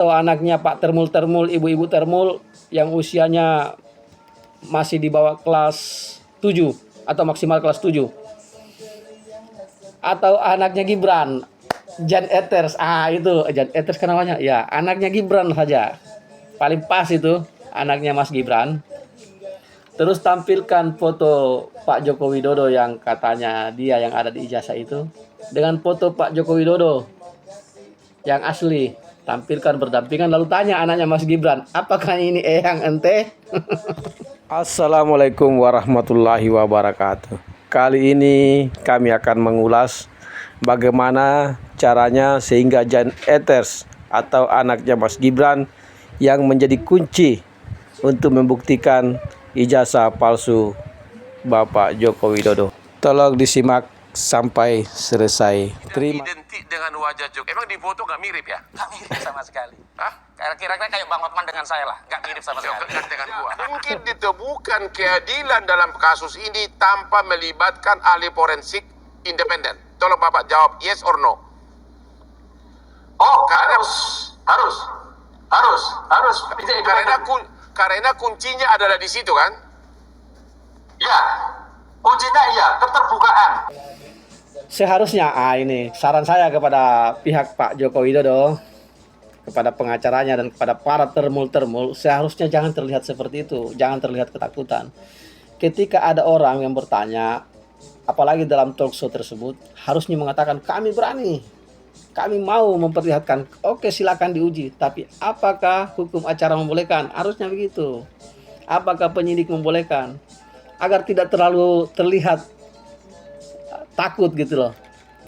Atau anaknya Pak Termul, Ibu Termul yang usianya masih di bawah kelas 7 atau maksimal kelas 7. Atau anaknya Gibran, Jan Eeters. Itu Jan Eeters kan namanya. Ya, anaknya Gibran saja. Paling pas itu anaknya Mas Gibran. Terus tampilkan foto Pak Joko Widodo yang katanya dia yang ada di ijazah itu dengan foto Pak Joko Widodo yang asli. Tampilkan berdampingan lalu tanya anaknya Mas Gibran, apakah ini eyang ente? Assalamualaikum warahmatullahi wabarakatuh. Kali ini kami akan mengulas bagaimana caranya sehingga Jan Eeters atau anaknya Mas Gibran yang menjadi kunci untuk membuktikan ijazah palsu Bapak Joko Widodo. Tolong disimak sampai selesai. Terima. Identik dengan wajah Joko. Emang di foto nggak mirip ya? Nggak mirip sama sekali. Hah? Kira-kira kayak Bang Hotman dengan saya lah. Nggak mirip sama sekali. Dengan gua. Mungkin ditemukan keadilan dalam kasus ini tanpa melibatkan ahli forensik independen. Tolong Bapak jawab yes or no. Oh, harus. Karena kuncinya adalah di situ kan? Ya, kuncinya iya, keterbukaan. Seharusnya ini saran saya kepada pihak Pak Joko Widodo, kepada pengacaranya dan kepada para termul, seharusnya jangan terlihat seperti itu, jangan terlihat ketakutan. Ketika ada orang yang bertanya, apalagi dalam talk show tersebut, harusnya mengatakan kami berani, kami mau memperlihatkan, oke silakan diuji, tapi apakah hukum acara membolehkan? Harusnya begitu. Apakah penyidik membolehkan? Agar tidak terlalu terlihat takut gitu loh.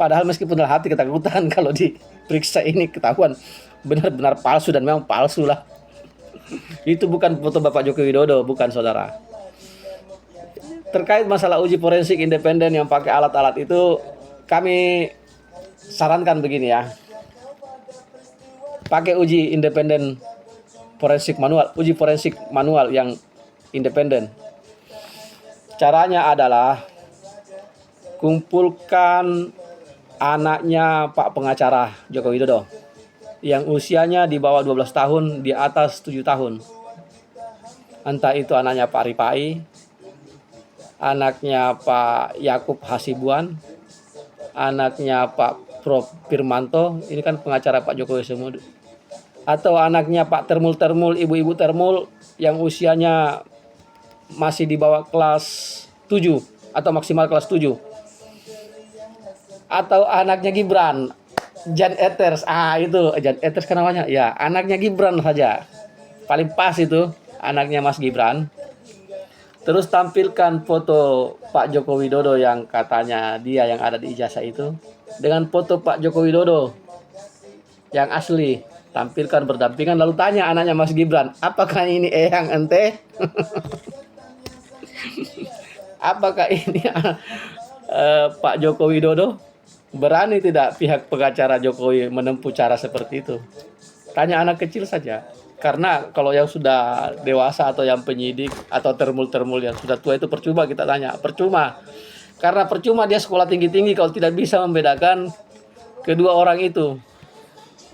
Padahal meskipun dalam hati ketakutan kalau diperiksa ini ketahuan benar-benar palsu dan memang palsu lah. Itu bukan foto Bapak Joko Widodo, bukan saudara. Terkait masalah uji forensik independen yang pakai alat-alat itu, kami sarankan begini ya. Pakai uji independen forensik manual, uji forensik manual yang independen. Caranya adalah kumpulkan anaknya Pak pengacara Joko Widodo yang usianya di bawah 12 tahun, di atas 7 tahun. Entah itu anaknya Pak Ripai, anaknya Pak Yakub Hasibuan, anaknya Pak Prof Firmanto, ini kan pengacara Pak Jokowi semua. Atau anaknya Pak Termul, Ibu Termul yang usianya masih di bawah kelas 7 atau maksimal kelas 7. Atau anaknya Gibran, Jan Eeters. Itu Jan Eeters kan namanya. Ya, anaknya Gibran saja. Paling pas itu anaknya Mas Gibran. Terus tampilkan foto Pak Joko Widodo yang katanya dia yang ada di ijazah itu dengan foto Pak Joko Widodo yang asli. Tampilkan berdampingan lalu tanya anaknya Mas Gibran, apakah ini eyang ente? Apakah ini Pak Joko Widodo? Berani tidak pihak pengacara Jokowi menempuh cara seperti itu? Tanya anak kecil saja. Karena kalau yang sudah dewasa atau yang penyidik atau termul yang sudah tua itu percuma kita tanya. Percuma. Karena percuma dia sekolah tinggi-tinggi kalau tidak bisa membedakan kedua orang itu.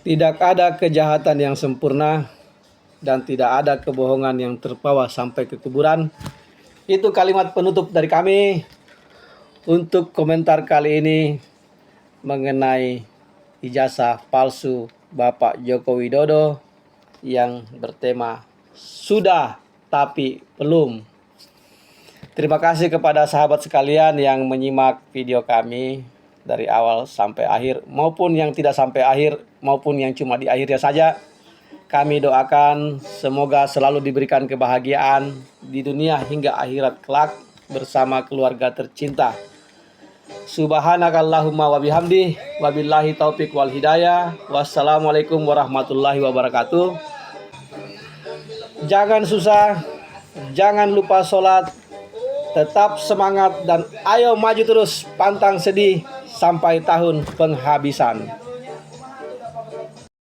Tidak ada kejahatan yang sempurna dan tidak ada kebohongan yang terbawa sampai ke kuburan. Itu kalimat penutup dari kami untuk komentar kali ini mengenai ijazah palsu Bapak Joko Widodo yang bertema sudah tapi belum. Terima kasih kepada sahabat sekalian yang menyimak video kami dari awal sampai akhir, maupun yang tidak sampai akhir, maupun yang cuma di akhirnya saja. Kami doakan semoga selalu diberikan kebahagiaan di dunia hingga akhirat kelak bersama keluarga tercinta. Subhanakallahumma wa bihamdi wabillahi taufik wal hidayah. Wassalamualaikum warahmatullahi wabarakatuh. Jangan susah, jangan lupa sholat, tetap semangat dan ayo maju terus pantang sedih sampai tahun penghabisan.